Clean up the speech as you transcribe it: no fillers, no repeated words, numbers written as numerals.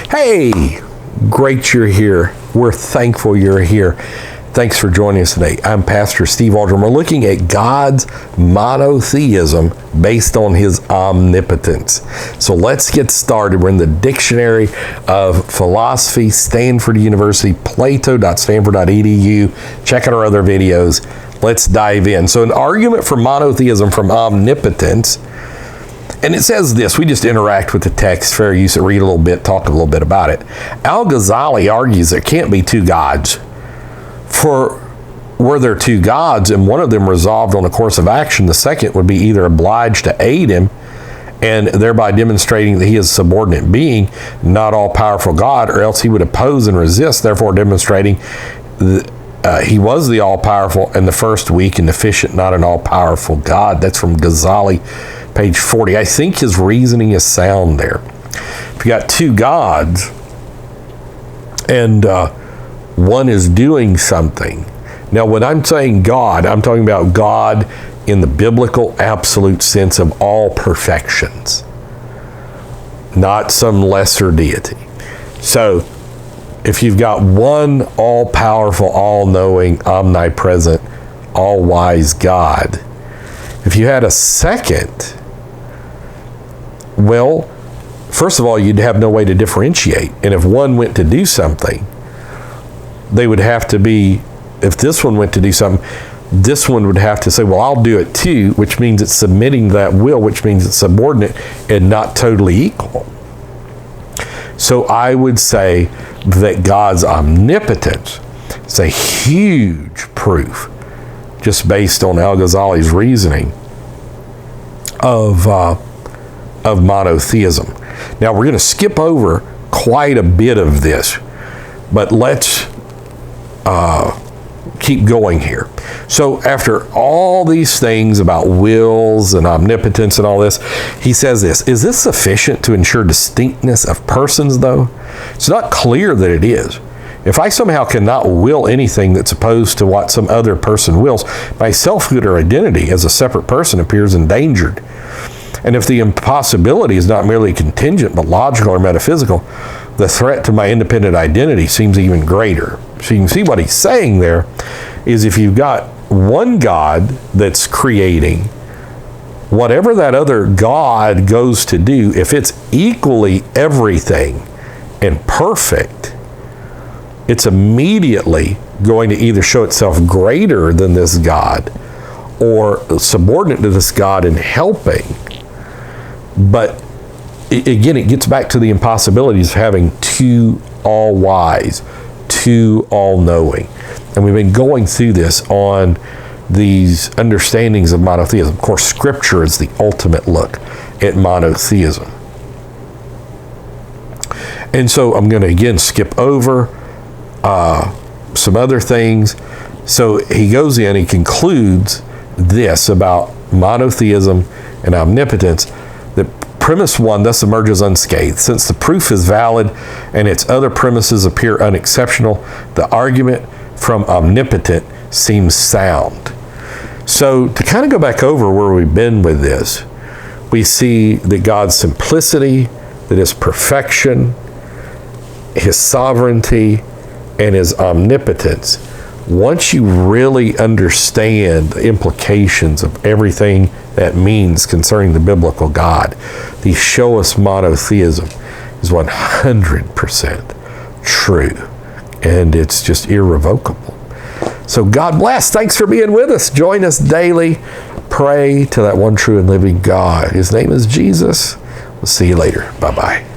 Hey, great you're here. We're thankful you're here. Thanks for joining us today. I'm Pastor Steve Waldron. We're looking at God's monotheism based on his omnipotence. So let's get started. We're in the Dictionary of Philosophy, Stanford University, plato.stanford.edu. Check out our other videos. Let's dive in. So an argument for monotheism from omnipotence. And it says this, we just interact with the text, fair use, read a little bit, talk a little bit about it. Al-Ghazali argues there can't be two gods. For were there two gods and one of them resolved on a course of action, the second would be either obliged to aid him and thereby demonstrating that he is a subordinate being, not all-powerful God, or else he would oppose and resist, therefore demonstrating he was the all-powerful and the first weak and deficient, not an all-powerful God. That's from Ghazali, page 40. I think his reasoning is sound there. If you got two gods and one is doing something. Now, when I'm saying God, I'm talking about God in the biblical absolute sense of all perfections, not some lesser deity. So, if you've got one all-powerful, all-knowing, omnipresent, all-wise God, if you had a second, well, first of all, you'd have no way to differentiate. And if one went to do something, they would have to be, if this one went to do something, this one would have to say, well, I'll do it too, which means it's submitting to that will, which means it's subordinate and not totally equal. So I would say that God's omnipotence is a huge proof, just based on Al-Ghazali's reasoning, of monotheism. Now we're going to skip over quite a bit of this, but let's keep going here. So after all these things about wills and omnipotence and all this, he says this, is this sufficient to ensure distinctness of persons though? It's not clear that it is. If I somehow cannot will anything that's opposed to what some other person wills, my selfhood or identity as a separate person appears endangered. And if the impossibility is not merely contingent but logical or metaphysical, the threat to my independent identity seems even greater. So you can see what he's saying there is if you've got one God that's creating, whatever that other God goes to do, if it's equally everything and perfect, it's immediately going to either show itself greater than this God or subordinate to this God in helping. But again, it gets back to the impossibilities of having two all-wise, two all-knowing. And we've been going through this on these understandings of monotheism. Of course, Scripture is the ultimate look at monotheism. And so I'm going to, again, skip over some other things. So he goes in, he concludes this about monotheism and omnipotence. Premise one thus emerges unscathed. Since the proof is valid and its other premises appear unexceptional, the argument from omnipotent seems sound. So to kind of go back over where we've been with this, we see that God's simplicity, that his perfection, his sovereignty, and his omnipotence. Once you really understand the implications of everything that means concerning the biblical God, the show us monotheism is 100% true, and it's just irrevocable. So God bless. Thanks for being with us. Join us daily. Pray to that one true and living God. His name is Jesus. We'll see you later. Bye-bye.